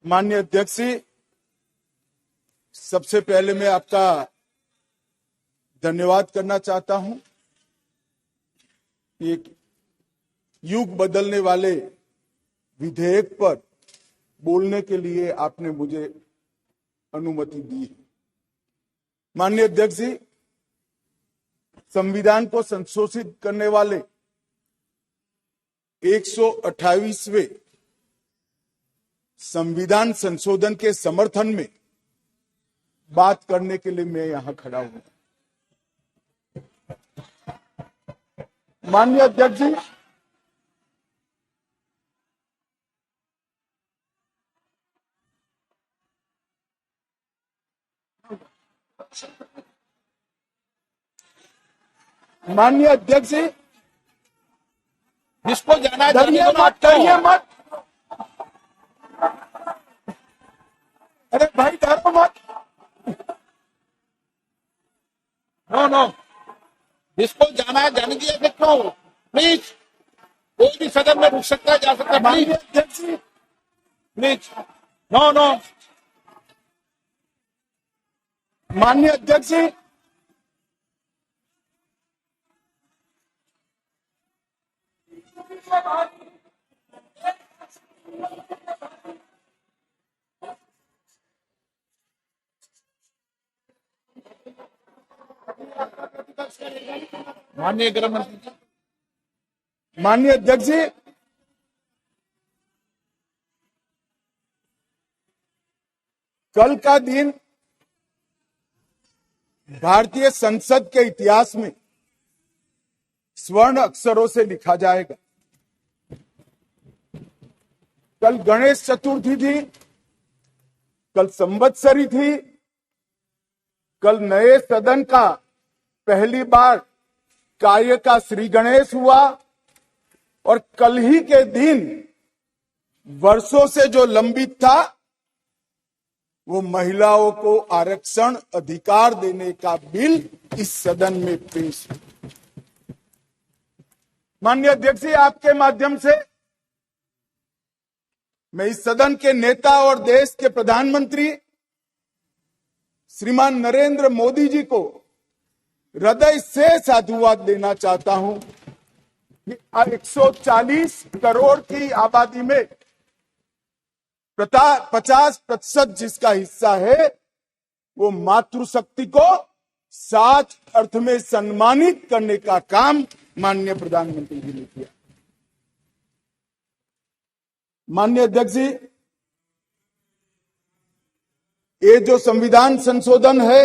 माननीय अध्यक्ष जी, सबसे पहले मैं आपका धन्यवाद करना चाहता हूं। एक युग बदलने वाले विधेयक पर बोलने के लिए आपने मुझे अनुमति दी है। माननीय अध्यक्ष जी, संविधान को संशोधित करने वाले 128वें संविधान संशोधन के समर्थन में बात करने के लिए मैं यहां खड़ा हूं। माननीय अध्यक्ष जी, माननीय अध्यक्ष जी, जिसको जाना है डरिए जाने दो मत, डरिए मत। अरे भाई डरो मत। नो जिसको जाना है जाने दिया देखो प्लीज। कोई भी सदन में रुक सकता है, जा सकता है, माननीय प्लीज अध्यक्ष जी, प्लीज। नो माननीय अध्यक्ष जी, माननीय गृह मंत्री जी, माननीय अध्यक्ष जी, कल का दिन भारतीय संसद के इतिहास में स्वर्ण अक्षरों से लिखा जाएगा। कल गणेश चतुर्थी थी, कल संवत्सरी थी, कल नए सदन का पहली बार कार्य का श्री गणेश हुआ और कल ही के दिन वर्षों से जो लंबित था वो महिलाओं को आरक्षण अधिकार देने का बिल इस सदन में पेश है। माननीय अध्यक्ष जी, आपके माध्यम से मैं इस सदन के नेता और देश के प्रधानमंत्री श्रीमान नरेंद्र मोदी जी को हृदय से साधुवाद देना चाहता हूं कि 140 करोड़ की आबादी में 50% जिसका हिस्सा है वो मातृशक्ति को सच अर्थ में सम्मानित करने का काम माननीय प्रधानमंत्री जी ने किया। माननीय अध्यक्ष जी, ये जो संविधान संशोधन है,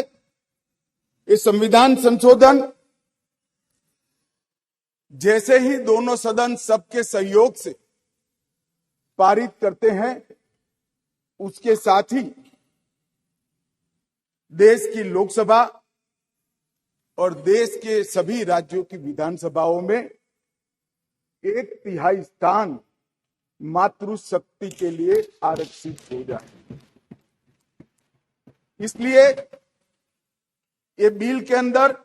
ये संविधान संशोधन जैसे ही दोनों सदन सबके सहयोग से पारित करते हैं, उसके साथ ही देश की लोकसभा और देश के सभी राज्यों की विधानसभाओं में 1/3 स्थान मातृशक्ति के लिए आरक्षित हो जाए। इसलिए ये बिल के अंदर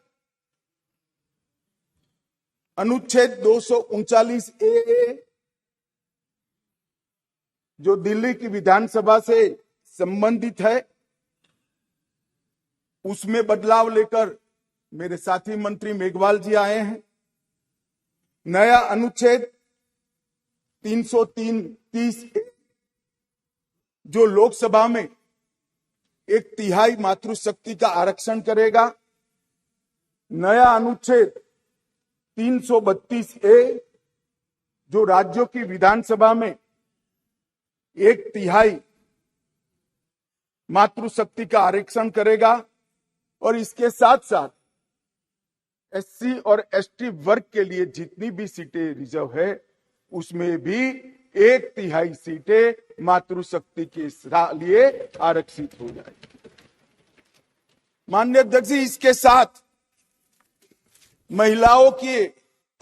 अनुच्छेद 239A जो दिल्ली की विधानसभा से संबंधित है, उसमें बदलाव लेकर मेरे साथी मंत्री मेघवाल जी आए हैं। नया अनुच्छेद 330A जो लोकसभा में 1/3 मातृशक्ति का आरक्षण करेगा। नया अनुच्छेद 332A जो राज्यों की विधानसभा में 1/3 मातृशक्ति का आरक्षण करेगा और इसके साथ साथ SC और ST वर्ग के लिए जितनी भी सीटें रिजर्व है उसमें भी 1/3 सीटें मातृशक्ति के लिए आरक्षित हो जाएगी। माननीय अध्यक्ष जी, इसके साथ महिलाओं के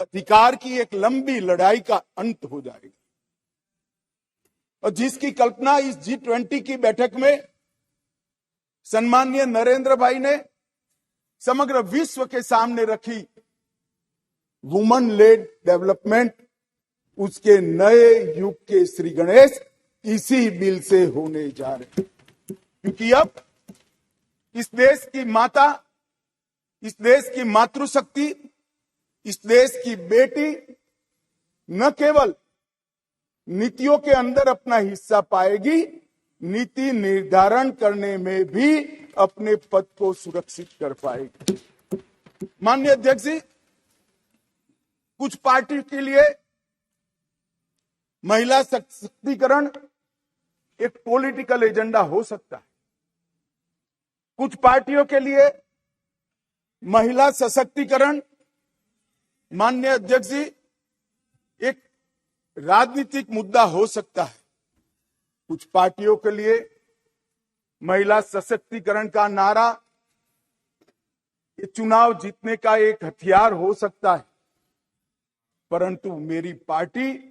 अधिकार की एक लंबी लड़ाई का अंत हो जाएगा और जिसकी कल्पना इस G20 की बैठक में सम्माननीय नरेंद्र भाई ने समग्र विश्व के सामने रखी, वुमन लेड डेवलपमेंट, उसके नए युग के श्री गणेश इसी बिल से होने जा रहे हैं। क्योंकि अब इस देश की माता, इस देश की मातृशक्ति, इस देश की बेटी न केवल नीतियों के अंदर अपना हिस्सा पाएगी, नीति निर्धारण करने में भी अपने पद को सुरक्षित कर पाएगी। माननीय अध्यक्ष जी, कुछ पार्टी के लिए महिला सशक्तिकरण एक पॉलिटिकल एजेंडा हो सकता है। कुछ पार्टियों के लिए महिला सशक्तिकरण, माननीय अध्यक्ष जी, एक राजनीतिक मुद्दा हो सकता है। कुछ पार्टियों के लिए महिला सशक्तिकरण का नारा ये चुनाव जीतने का एक हथियार हो सकता है। परंतु मेरी पार्टी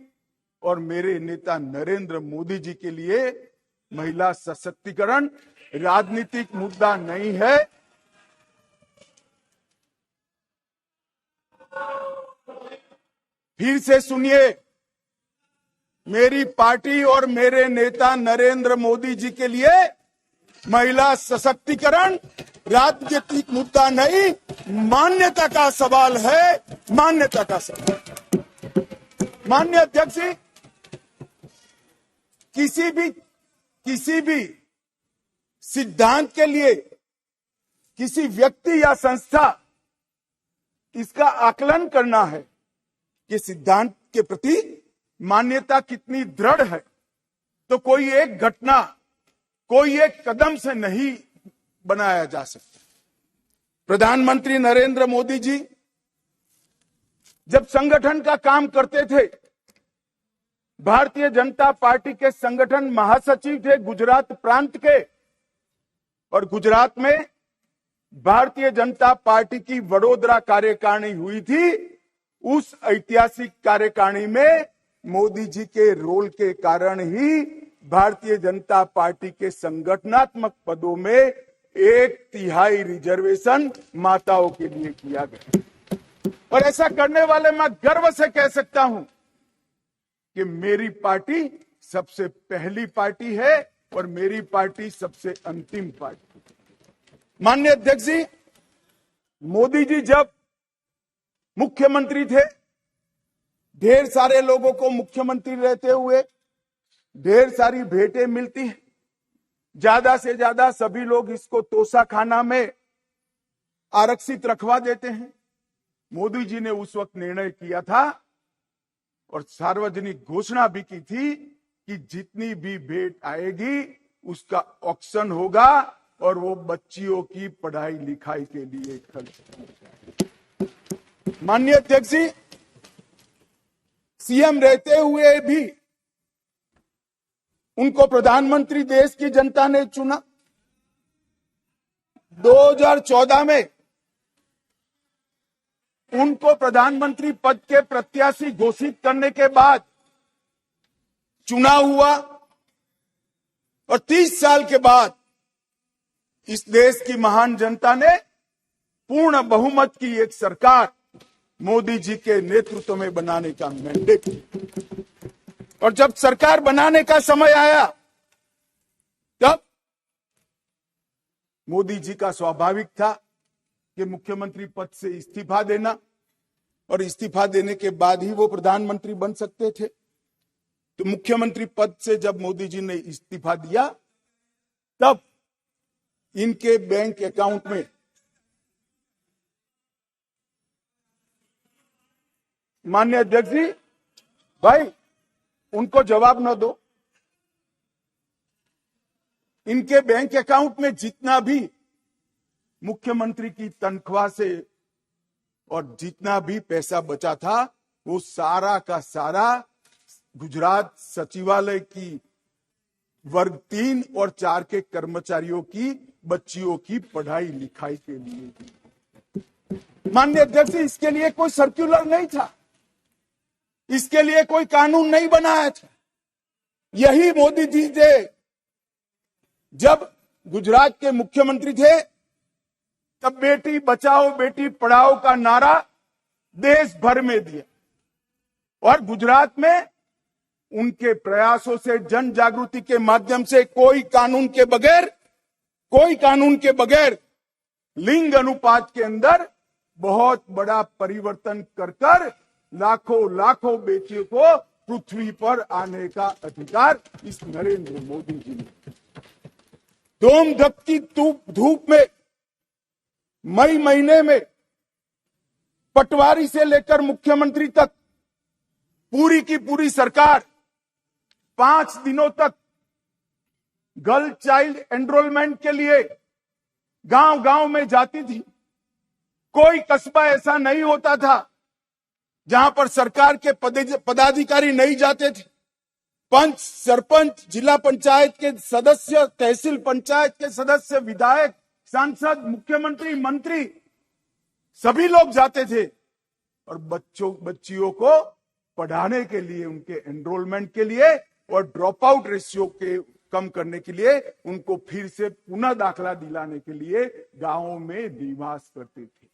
और मेरे नेता नरेंद्र मोदी जी के लिए महिला सशक्तिकरण राजनीतिक मुद्दा नहीं है। फिर से सुनिए, मेरी पार्टी और मेरे नेता नरेंद्र मोदी जी के लिए महिला सशक्तिकरण राजनीतिक मुद्दा नहीं, मान्यता का सवाल है, मान्यता का सवाल। माननीय अध्यक्ष जी, किसी भी सिद्धांत के लिए किसी व्यक्ति या संस्था इसका आकलन करना है कि सिद्धांत के प्रति मान्यता कितनी दृढ़ है, तो कोई एक घटना, कोई एक कदम से नहीं बनाया जा सकता। प्रधानमंत्री नरेंद्र मोदी जी जब संगठन का काम करते थे, भारतीय जनता पार्टी के संगठन महासचिव थे गुजरात प्रांत के, और गुजरात में भारतीय जनता पार्टी की वडोदरा कार्यकारिणी हुई थी। उस ऐतिहासिक कार्यकारिणी में मोदी जी के रोल के कारण ही भारतीय जनता पार्टी के संगठनात्मक पदों में 1/3 रिजर्वेशन माताओं के लिए किया गया। और ऐसा करने वाले मैं गर्व से कह सकता हूं कि मेरी पार्टी सबसे पहली पार्टी है और मेरी पार्टी सबसे अंतिम पार्टी। माननीय अध्यक्ष जी, मोदी जी जब मुख्यमंत्री थे, ढेर सारे लोगों को मुख्यमंत्री रहते हुए ढेर सारी भेंटें मिलती हैं। ज्यादा से ज्यादा सभी लोग इसको तोशाखाना में आरक्षित रखवा देते हैं। मोदी जी ने उस वक्त निर्णय किया था और सार्वजनिक घोषणा भी की थी कि जितनी भी भेंट आएगी उसका ऑक्शन होगा और वो बच्चियों की पढ़ाई लिखाई के लिए खर्च किया जाए। माननीय अध्यक्ष जी, सीएम रहते हुए भी उनको प्रधानमंत्री देश की जनता ने चुना। 2014 में उनको प्रधानमंत्री पद के प्रत्याशी घोषित करने के बाद चुनाव हुआ और 30 साल के बाद इस देश की महान जनता ने पूर्ण बहुमत की एक सरकार मोदी जी के नेतृत्व में बनाने का मैंडेट दिया। और जब सरकार बनाने का समय आया, तब मोदी जी का स्वाभाविक था कि मुख्यमंत्री पद से इस्तीफा देना, और इस्तीफा देने के बाद ही वो प्रधानमंत्री बन सकते थे। तो मुख्यमंत्री पद से जब मोदी जी ने इस्तीफा दिया, तब इनके बैंक अकाउंट में माननीय अध्यक्ष जी, भाई उनको जवाब न दो, इनके बैंक अकाउंट में जितना भी मुख्यमंत्री की तनख्वाह से और जितना भी पैसा बचा था, वो सारा का सारा गुजरात सचिवालय की वर्ग 3 और 4 के कर्मचारियों की बच्चियों की पढ़ाई लिखाई के लिए। माननीय अध्यक्ष, इसके लिए कोई सर्कुलर नहीं था, इसके लिए कोई कानून नहीं बनाया था। यही मोदी जी थे, जब गुजरात के मुख्यमंत्री थे, तब बेटी बचाओ बेटी पढ़ाओ का नारा देश भर में दिया और गुजरात में उनके प्रयासों से, जन जागृति के माध्यम से कोई कानून के बगैर लिंग अनुपात के अंदर बहुत बड़ा परिवर्तन कर लाखों बेटियों को पृथ्वी पर आने का अधिकार इस नरेंद्र मोदी जी ने। धूम धपकी धूप में मई महीने में पटवारी से लेकर मुख्यमंत्री तक पूरी की पूरी सरकार 5 दिनों तक गर्ल चाइल्ड एनरोलमेंट के लिए गांव गांव में जाती थी। कोई कस्बा ऐसा नहीं होता था जहां पर सरकार के पदाधिकारी नहीं जाते थे। पंच, सरपंच, जिला पंचायत के सदस्य, तहसील पंचायत के सदस्य, विधायक, सांसद, मुख्यमंत्री, मंत्री सभी लोग जाते थे और बच्चियों को पढ़ाने के लिए, उनके एनरोलमेंट के लिए और ड्रॉप आउट रेशियो के कम करने के लिए, उनको फिर से पुनः दाखला दिलाने के लिए गांवों में निवास करते थे।